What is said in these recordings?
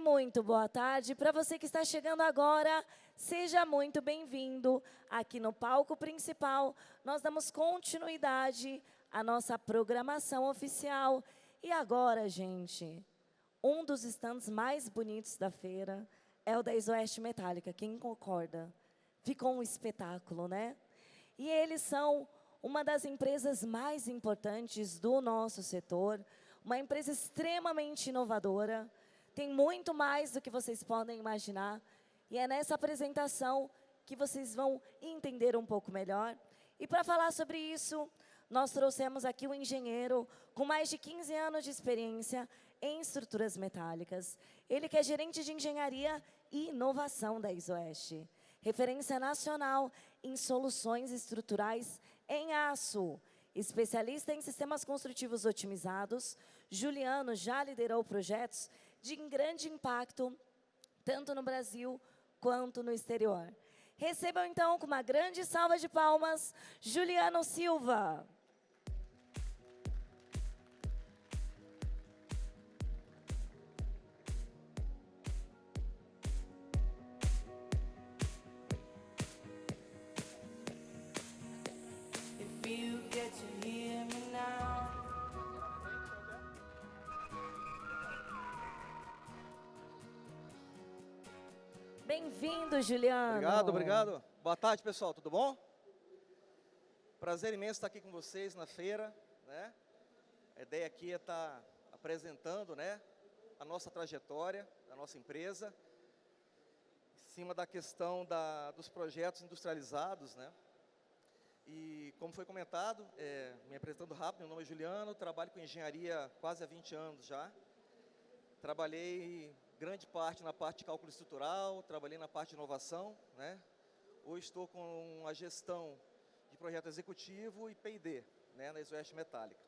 muito boa tarde. Para você que está chegando agora, seja muito bem-vindo. Aqui no palco principal, nós damos continuidade à nossa programação oficial. E agora, gente, um dos stands mais bonitos da feira é o da Isoeste Metálica. Quem concorda? Ficou um espetáculo, né? E eles são uma das empresas mais importantes do nosso setor, uma empresa extremamente inovadora, tem muito mais do que vocês podem imaginar, e é nessa apresentação que vocês vão entender um pouco melhor. E para falar sobre isso, nós trouxemos aqui um engenheiro com mais de 15 anos de experiência em estruturas metálicas. Ele que é gerente de engenharia e inovação da Isoeste, referência nacional em soluções estruturais em aço, especialista em sistemas construtivos otimizados. Juliano já liderou projetos de grande impacto, tanto no Brasil quanto no exterior. Recebam, então, com uma grande salva de palmas, Juliano Silva. Bem-vindo, Juliano. Obrigado, obrigado. Boa tarde, pessoal, tudo bom? Prazer imenso estar aqui com vocês na feira, né? A ideia aqui é estar apresentando, né, a nossa trajetória, da nossa empresa, em cima da questão dos projetos industrializados, né? E como foi comentado, me apresentando rápido, meu nome é Juliano, trabalho com engenharia quase há 20 anos já. Trabalhei grande parte na parte de cálculo estrutural, trabalhei na parte de inovação, né? Hoje estou com a gestão de projeto executivo e P&D, né, na Isoeste Metálica.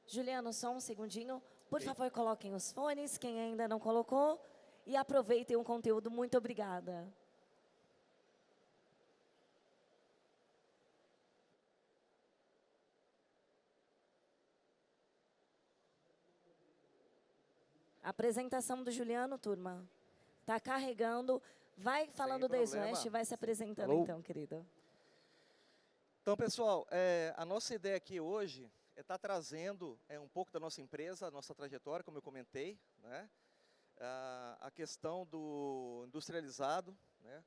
Juliano, só um segundinho. Por favor, coloquem os fones, quem ainda não colocou, e aproveitem o conteúdo. Muito obrigada. Apresentação do Juliano, turma. Está carregando. Vai falando da Isoeste e vai se apresentando, Alô? então, querido. Então, pessoal, a nossa ideia aqui hoje é estar trazendo um pouco da nossa empresa, a nossa trajetória, como eu comentei, né? A questão do industrializado, né?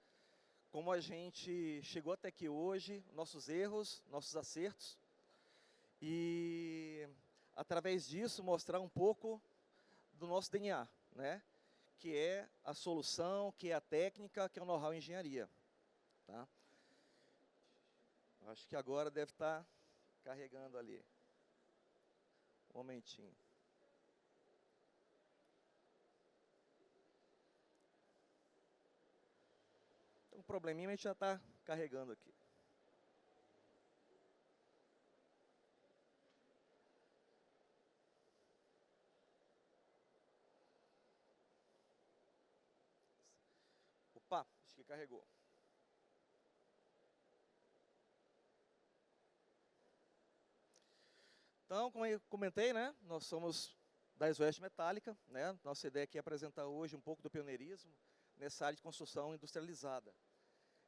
Como a gente chegou até aqui hoje, nossos erros, nossos acertos, e através disso mostrar um pouco do nosso DNA, né? Que é a solução, que é a técnica, que é o know-how em engenharia. Tá? Acho que agora deve estar carregando ali. Um momentinho. Tem um probleminha, mas a gente já está carregando aqui. Opa, acho que carregou. Então, como eu comentei, né, nós somos da Isoeste Metálica, né? Nossa ideia aqui é apresentar hoje um pouco do pioneirismo nessa área de construção industrializada.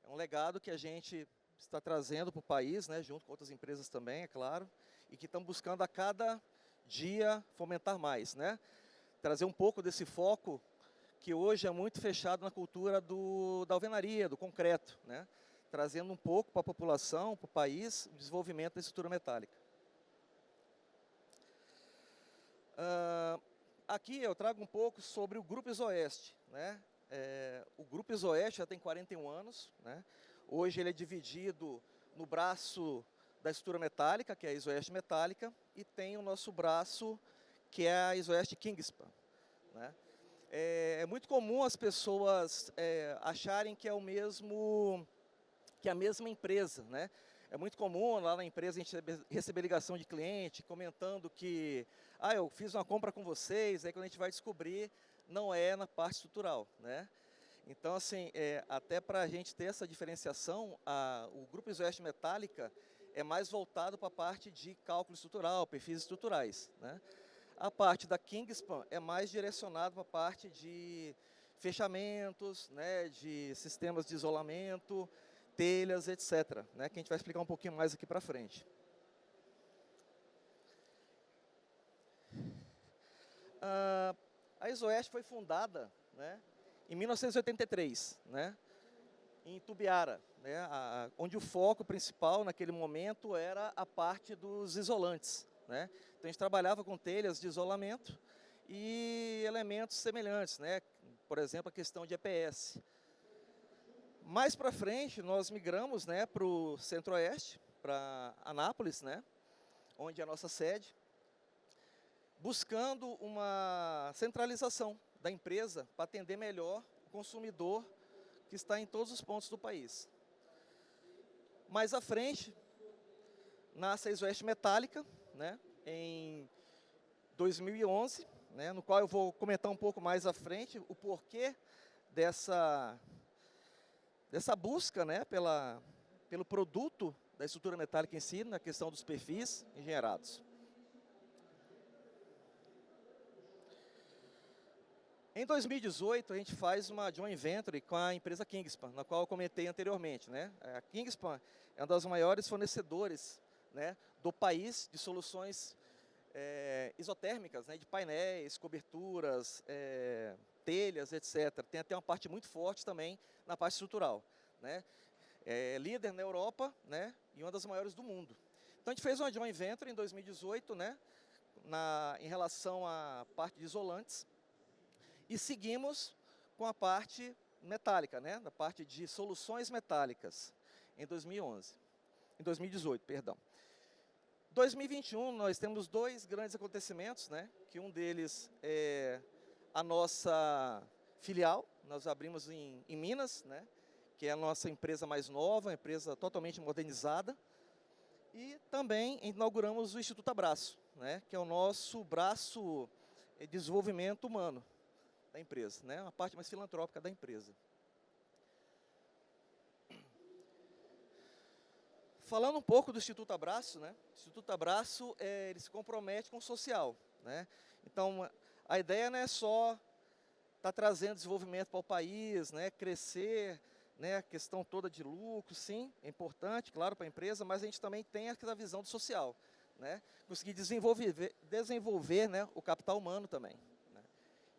É um legado que a gente está trazendo para o país, né, junto com outras empresas também, é claro, e que estão buscando a cada dia fomentar mais, né? Trazer um pouco desse foco que hoje é muito fechado na cultura da alvenaria, do concreto, né? Trazendo um pouco para a população, para o país, o desenvolvimento da estrutura metálica. Aqui eu trago um pouco sobre o Grupo Isoeste, né? O Grupo Isoeste já tem 41 anos, né? Hoje ele é dividido no braço da estrutura metálica, que é a Isoeste Metálica, e tem o nosso braço, que é a Isoeste Kingspan, né? É muito comum as pessoas acharem que é a mesma empresa, né? É muito comum lá na empresa a gente receber ligação de cliente comentando que eu fiz uma compra com vocês, aí quando a gente vai descobrir, não é na parte estrutural, né? Então, assim, até para a gente ter essa diferenciação, o Grupo Isoeste Metálica é mais voltado para a parte de cálculo estrutural, perfis estruturais, né? A parte da Kingspan é mais direcionada para a parte de fechamentos, né, de sistemas de isolamento, telhas, etc., né, que a gente vai explicar um pouquinho mais aqui para frente. A Isoeste foi fundada, né, em 1983, né, em Itubiara, né, onde o foco principal naquele momento era a parte dos isolantes, né. Então a gente trabalhava com telhas de isolamento e elementos semelhantes, né, por exemplo, a questão de EPS. Mais para frente, nós migramos, né, para o Centro-Oeste, para Anápolis, né, onde é a nossa sede, buscando uma centralização da empresa para atender melhor o consumidor que está em todos os pontos do país. Mais à frente, nasce a Isoeste Metálica, né, em 2011, né, no qual eu vou comentar um pouco mais à frente o porquê dessa busca, né, pelo produto da estrutura metálica em si, na questão dos perfis engenheirados. Em 2018, a gente faz uma joint venture com a empresa Kingspan, na qual eu comentei anteriormente, né? A Kingspan é uma das maiores fornecedores, né, do país de soluções isotérmicas, né, de painéis, coberturas, telhas, etc. Tem até uma parte muito forte também na parte estrutural, né? É líder na Europa, né, e uma das maiores do mundo. Então a gente fez uma joint venture em 2018, né, em relação à parte de isolantes, e seguimos com a parte metálica, né, da parte de soluções metálicas, em 2018, perdão. 2021, nós temos dois grandes acontecimentos, né, que um deles é a nossa filial, nós abrimos em Minas, né, que é a nossa empresa mais nova, empresa totalmente modernizada, e também inauguramos o Instituto Abraço, né, que é o nosso braço de desenvolvimento humano da empresa, né, uma parte mais filantrópica da empresa. Falando um pouco do Instituto Abraço, né, o Instituto Abraço, ele se compromete com o social, né, então a ideia não é só estar trazendo desenvolvimento para o país, né, crescer, né, a questão toda de lucro, sim, é importante, claro, para a empresa, mas a gente também tem essa visão do social, né, conseguir desenvolver, né, o capital humano também.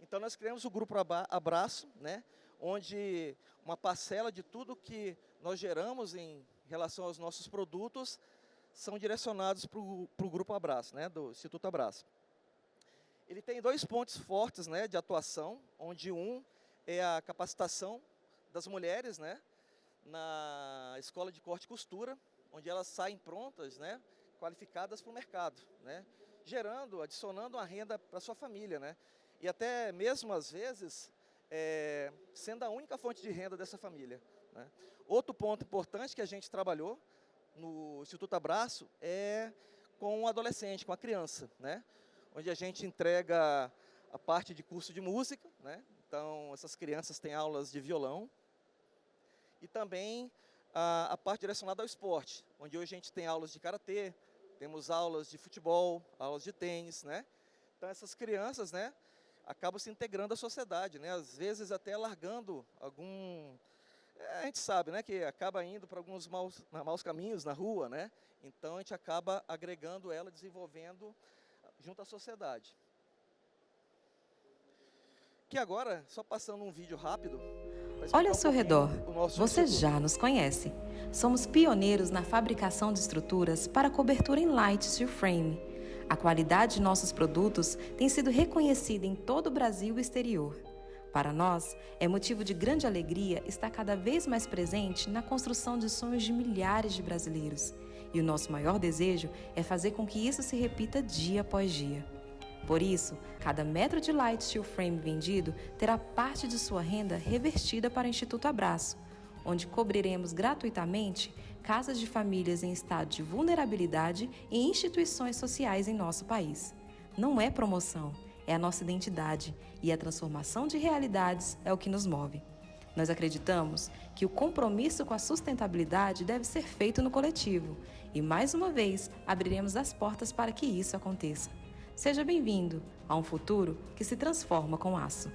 Então, nós criamos o Grupo Abraço, né, onde uma parcela de tudo que nós geramos em relação aos nossos produtos são direcionados para o Grupo Abraço, né, do Instituto Abraço. Ele tem dois pontos fortes, né, de atuação, onde um é a capacitação das mulheres, né, na escola de corte e costura, onde elas saem prontas, né, qualificadas para o mercado, né, adicionando uma renda para a sua família, né. E até mesmo, às vezes, sendo a única fonte de renda dessa família, né. Outro ponto importante que a gente trabalhou no Instituto Abraço é com o adolescente, com a criança, né, onde a gente entrega a parte de curso de música, né, então essas crianças têm aulas de violão, e também a parte direcionada ao esporte, onde hoje a gente tem aulas de karatê, temos aulas de futebol, aulas de tênis, né, então essas crianças, né, acabam se integrando à sociedade, né? Às vezes até largando algum... a gente sabe, né, que acaba indo para alguns maus caminhos na rua, né? Então, a gente acaba agregando ela, desenvolvendo junto à sociedade. Que agora, só passando um vídeo rápido... Olha ao seu redor, você já nos conhece. Somos pioneiros na fabricação de estruturas para cobertura em light steel frame. A qualidade de nossos produtos tem sido reconhecida em todo o Brasil e exterior. Para nós, é motivo de grande alegria estar cada vez mais presente na construção de sonhos de milhares de brasileiros. E o nosso maior desejo é fazer com que isso se repita dia após dia. Por isso, cada metro de light steel frame vendido terá parte de sua renda revertida para o Instituto Abraço, onde cobriremos gratuitamente casas de famílias em estado de vulnerabilidade e instituições sociais em nosso país. Não é promoção, é a nossa identidade, e a transformação de realidades é o que nos move. Nós acreditamos que o compromisso com a sustentabilidade deve ser feito no coletivo, e mais uma vez abriremos as portas para que isso aconteça. Seja bem-vindo a um futuro que se transforma com aço.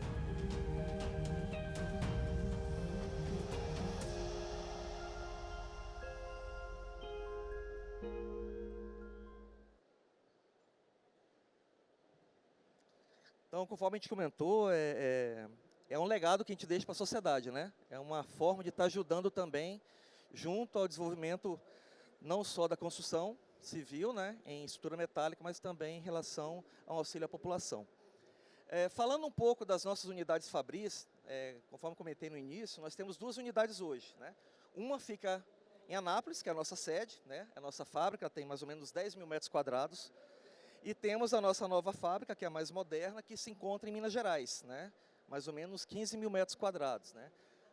Então, conforme a gente comentou, é um legado que a gente deixa para a sociedade, né? É uma forma de estar ajudando também, junto ao desenvolvimento não só da construção civil, né, em estrutura metálica, mas também em relação ao auxílio à população. Falando um pouco das nossas unidades Fabris, conforme comentei no início, nós temos 2 unidades hoje, né? Uma fica em Anápolis, que é a nossa sede, né? A nossa fábrica tem mais ou menos 10 mil metros quadrados. E temos a nossa nova fábrica, que é a mais moderna, que se encontra em Minas Gerais, né? Mais ou menos 15 mil metros quadrados, né?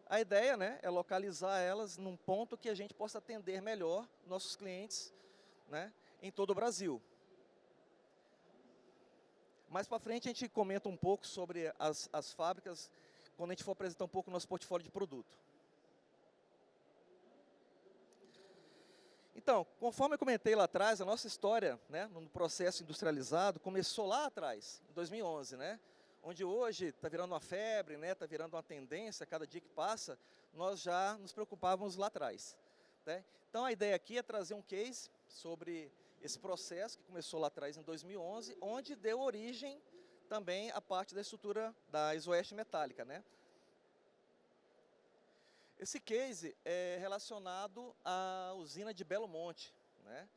A ideia, né, é localizar elas num ponto que a gente possa atender melhor nossos clientes, né, em todo o Brasil. Mais para frente a gente comenta um pouco sobre as fábricas, quando a gente for apresentar um pouco o nosso portfólio de produto. Então, conforme eu comentei lá atrás, a nossa história, né, no processo industrializado começou lá atrás, em 2011, né, onde hoje está virando uma febre, né, está virando uma tendência, cada dia que passa, nós já nos preocupávamos lá atrás, né? Então, a ideia aqui é trazer um case sobre esse processo que começou lá atrás em 2011, onde deu origem também à parte da estrutura da isoeste metálica, né? Esse case é relacionado à usina de Belo Monte, né?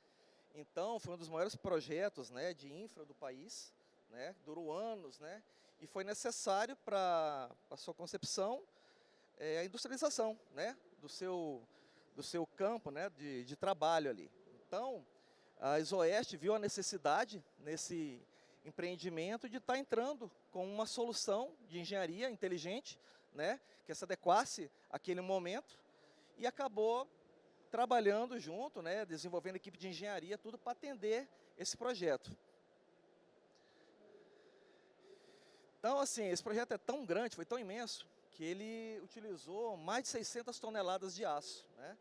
Então, foi um dos maiores projetos, né, de infra do país, né? Durou anos, né? E foi necessário para a sua concepção a industrialização, né, do seu campo, né, de trabalho ali. Então, a Isoeste viu a necessidade nesse empreendimento de estar entrando com uma solução de engenharia inteligente, né, que se adequasse àquele momento, e acabou trabalhando junto, né, desenvolvendo equipe de engenharia, tudo para atender esse projeto. Então, assim, esse projeto é tão grande, foi tão imenso, que ele utilizou mais de 600 toneladas de aço, né?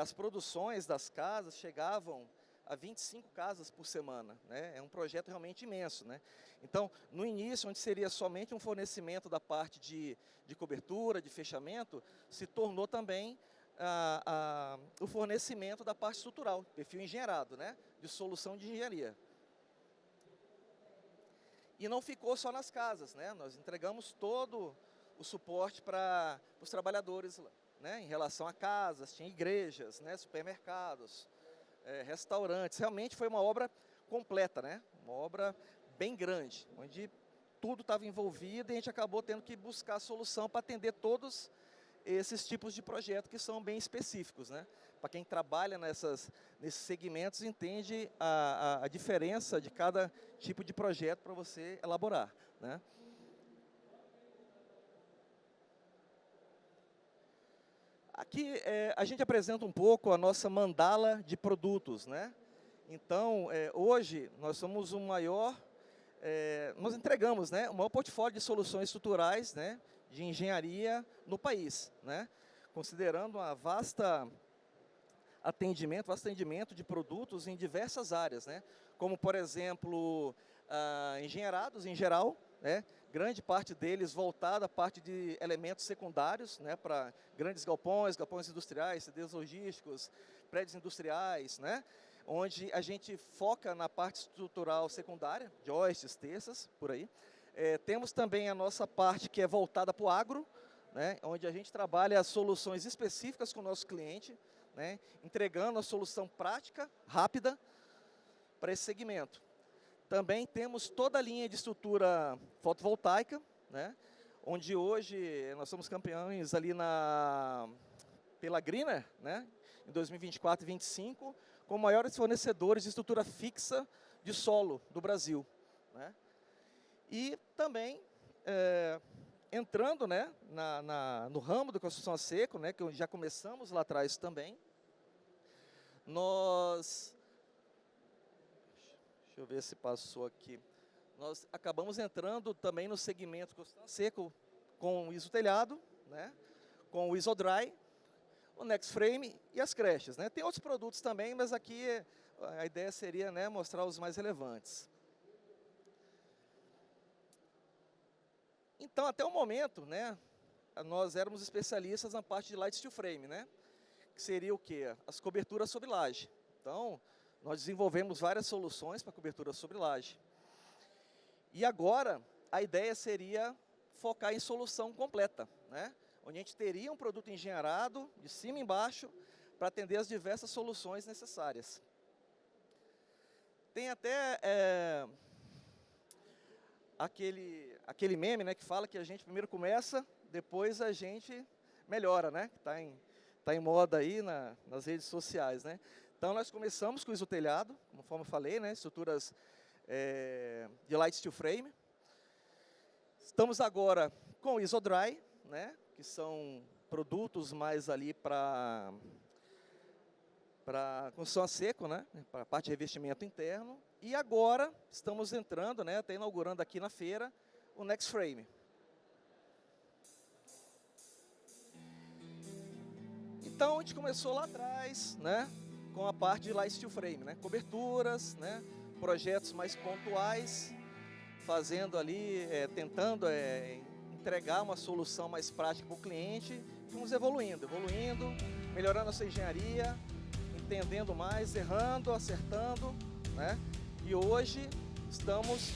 As produções das casas chegavam a 25 casas por semana, né? É um projeto realmente imenso, né? Então, no início, onde seria somente um fornecimento da parte de cobertura, de fechamento, se tornou também o fornecimento da parte estrutural, perfil engenheirado, né? De solução de engenharia. E não ficou só nas casas, né? Nós entregamos todo o suporte para os trabalhadores, né? Em relação a casas, tinha igrejas, né? Supermercados, restaurantes. Realmente foi uma obra completa, né? Uma obra bem grande, onde tudo estava envolvido e a gente acabou tendo que buscar solução para atender todos esses tipos de projetos que são bem específicos, né? Para quem trabalha nesses segmentos, entende a diferença de cada tipo de projeto para você elaborar, né? Aqui a gente apresenta um pouco a nossa mandala de produtos, né? Então, hoje, nós somos o maior, nós entregamos, né, o maior portfólio de soluções estruturais, né, de engenharia no país, né? Considerando a vasto atendimento de produtos em diversas áreas, né? Como, por exemplo, engenheirados em geral, né? Grande parte deles voltada à parte de elementos secundários, né? Para grandes galpões industriais, CDs logísticos, prédios industriais, né? Onde a gente foca na parte estrutural secundária, joists, terças, por aí. Temos também a nossa parte que é voltada para o agro, né? Onde a gente trabalha as soluções específicas com o nosso cliente, né? Entregando a solução prática, rápida, para esse segmento. Também temos toda a linha de estrutura fotovoltaica, né? Onde hoje nós somos campeões ali pela Greener, né? Em 2024 e 2025, com maiores fornecedores de estrutura fixa de solo do Brasil, né? E também, entrando, né, no ramo da construção a seco, né, que já começamos lá atrás também, nós... Deixa eu ver se passou aqui. Nós acabamos entrando também no segmento construção a seco com o isotelhado, né, com o isodry, o next frame e as creches, né? Tem outros produtos também, mas aqui a ideia seria, né, mostrar os mais relevantes. Então, até o momento, né, nós éramos especialistas na parte de light steel frame, né, que seria o quê? As coberturas sobre laje. Então, nós desenvolvemos várias soluções para cobertura sobre laje. E agora, a ideia seria focar em solução completa, né, onde a gente teria um produto engenheirado, de cima e embaixo, para atender as diversas soluções necessárias. Tem até aquele meme, né, que fala que a gente primeiro começa, depois a gente melhora, né, que tá em moda aí nas redes sociais, né. Então, nós começamos com o isotelhado, conforme eu falei, né, estruturas de light steel frame. Estamos agora com o IsoDry, né, que são produtos mais ali para construção a seco, né, para a parte de revestimento interno. E agora estamos entrando, né, até inaugurando aqui na feira, o Next Frame. Então, a gente começou lá atrás, né, com a parte de light steel frame, né, coberturas, né, projetos mais pontuais, fazendo ali, tentando entregar uma solução mais prática para o cliente. Fomos evoluindo, melhorando a sua engenharia, entendendo mais, errando, acertando, né? E hoje estamos,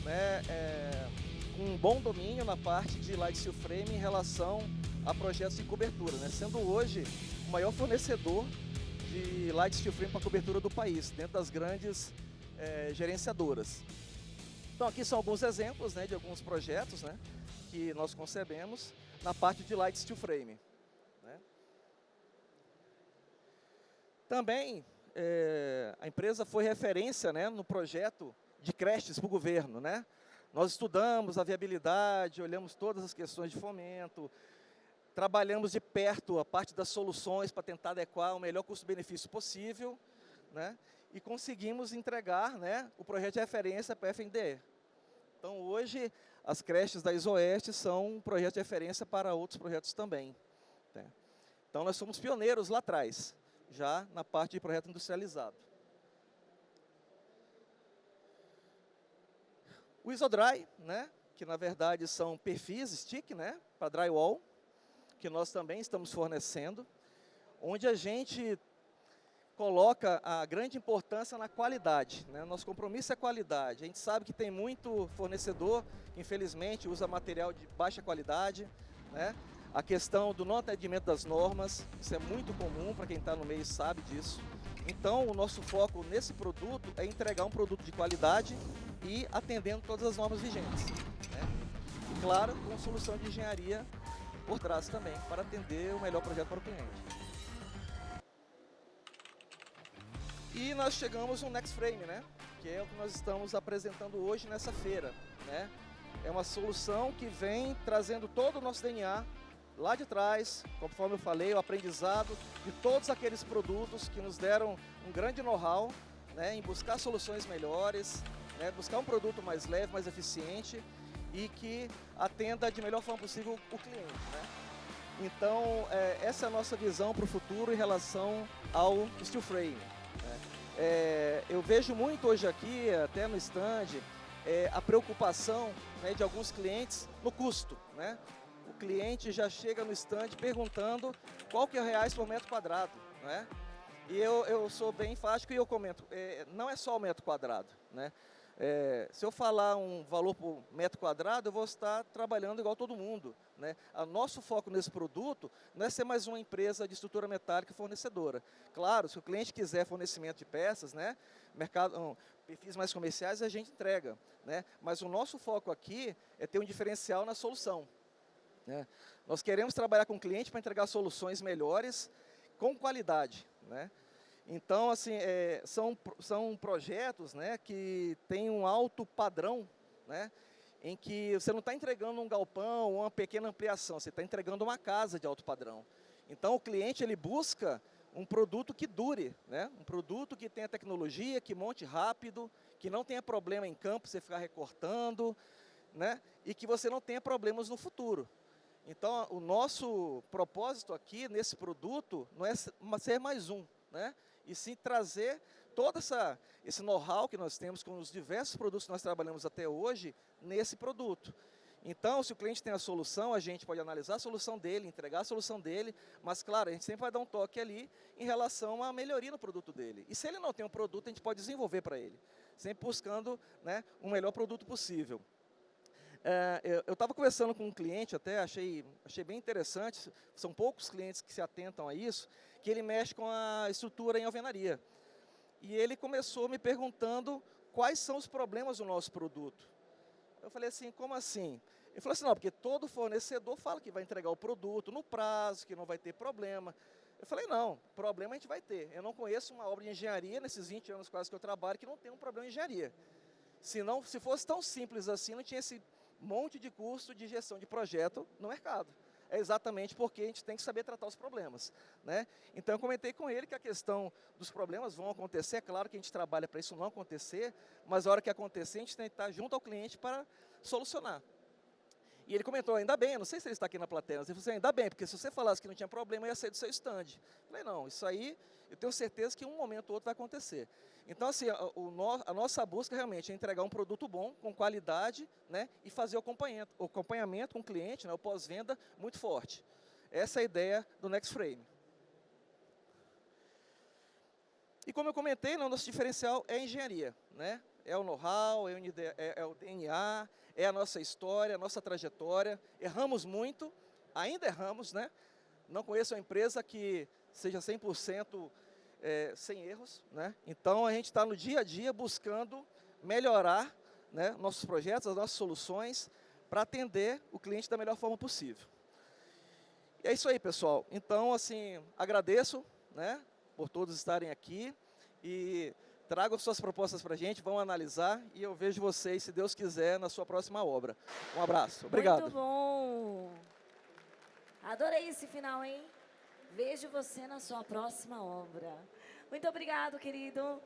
né, com um bom domínio na parte de light steel frame em relação a projetos de cobertura, né? Sendo hoje o maior fornecedor de light steel frame para cobertura do país, dentro das grandes gerenciadoras. Então, aqui são alguns exemplos, né, de alguns projetos, né, que nós concebemos na parte de light steel frame, né. Também, a empresa foi referência, né, no projeto de creches para o governo, né. Nós estudamos a viabilidade, olhamos todas as questões de fomento, trabalhamos de perto a parte das soluções para tentar adequar o melhor custo-benefício possível, né, e conseguimos entregar, né, o projeto de referência para a FNDE. Então, hoje, as creches da ISOeste são um projeto de referência para outros projetos também, né. Então, nós somos pioneiros lá atrás, já na parte de projeto industrializado. O IsoDry, né, que na verdade são perfis stick, né, para drywall, que nós também estamos fornecendo, onde a gente coloca a grande importância na qualidade, né? Nosso compromisso é qualidade. A gente sabe que tem muito fornecedor que, infelizmente, usa material de baixa qualidade, né? A questão do não atendimento das normas, isso é muito comum para quem está no meio e sabe disso. Então, o nosso foco nesse produto é entregar um produto de qualidade e atendendo todas as normas vigentes, né? E, claro, com solução de engenharia por trás também, para atender o melhor projeto para o cliente. E nós chegamos no Next Frame, né, que é o que nós estamos apresentando hoje nessa feira, né. É uma solução que vem trazendo todo o nosso DNA lá de trás, conforme eu falei, o aprendizado de todos aqueles produtos que nos deram um grande know-how, né, em buscar soluções melhores, né, buscar um produto mais leve, mais eficiente e que atenda de melhor forma possível o cliente, né. Então, essa é a nossa visão para o futuro em relação ao steel frame. Eu vejo muito hoje aqui, até no stand, a preocupação, né, de alguns clientes no custo, né? O cliente já chega no stand perguntando qual que é reais por metro quadrado, né? E eu sou bem enfático e eu comento, não é só o metro quadrado, né? Se eu falar um valor por metro quadrado, eu vou estar trabalhando igual todo mundo, né? O nosso foco nesse produto não é ser mais uma empresa de estrutura metálica fornecedora. Claro, se o cliente quiser fornecimento de peças, né, perfis mais comerciais, a gente entrega, né? Mas o nosso foco aqui é ter um diferencial na solução, né? Nós queremos trabalhar com o cliente para entregar soluções melhores com qualidade, né? Então, assim, são projetos, né, que têm um alto padrão, né, em que você não está entregando um galpão ou uma pequena ampliação, você está entregando uma casa de alto padrão. Então, o cliente ele busca um produto que dure, né, um produto que tenha tecnologia, que monte rápido, que não tenha problema em campo, você ficar recortando, né, e que você não tenha problemas no futuro. Então, o nosso propósito aqui nesse produto não é ser mais um, né, e sim trazer todo esse know-how que nós temos com os diversos produtos que nós trabalhamos até hoje nesse produto. Então, se o cliente tem a solução, a gente pode analisar a solução dele, entregar a solução dele, mas, claro, a gente sempre vai dar um toque ali em relação à melhoria no produto dele. E se ele não tem um produto, a gente pode desenvolver para ele, sempre buscando, né, o melhor produto possível. Eu estava conversando com um cliente, até achei bem interessante, são poucos clientes que se atentam a isso, que ele mexe com a estrutura em alvenaria. E ele começou me perguntando quais são os problemas do nosso produto. Eu falei assim, como assim? Ele falou assim, não, porque todo fornecedor fala que vai entregar o produto no prazo, que não vai ter problema. Eu falei, não, problema a gente vai ter. Eu não conheço uma obra de engenharia, nesses 20 anos quase que eu trabalho, que não tem um problema de engenharia. Se fosse tão simples assim, não tinha esse monte de custo de gestão de projeto no mercado. É exatamente porque a gente tem que saber tratar os problemas, né? Então, eu comentei com ele que a questão dos problemas vão acontecer. É claro que a gente trabalha para isso não acontecer, mas a hora que acontecer, a gente tem que estar junto ao cliente para solucionar. E ele comentou, ainda bem, eu não sei se ele está aqui na plateia, mas ele falou assim, ainda bem, porque se você falasse que não tinha problema, eu ia sair do seu stand. Eu falei, não, isso aí eu tenho certeza que em um momento ou outro vai acontecer. Então, assim, a nossa busca realmente é entregar um produto bom, com qualidade, né, e fazer o acompanhamento com o cliente, né, o pós-venda, muito forte. Essa é a ideia do Next Frame. E como eu comentei, o nosso diferencial é a engenharia, né? É o know-how, é o DNA, é a nossa história, a nossa trajetória. Erramos muito, ainda erramos, né? Não conheço uma empresa que seja 100% sem erros, né? Então, a gente está no dia a dia buscando melhorar, né, nossos projetos, as nossas soluções, para atender o cliente da melhor forma possível. E é isso aí, pessoal. Então, assim, agradeço, né, por todos estarem aqui e tragam suas propostas para a gente, vamos analisar e eu vejo vocês, se Deus quiser, na sua próxima obra. Um abraço. Obrigado. Muito bom. Adorei esse final, hein? Vejo você na sua próxima obra. Muito obrigado, querido.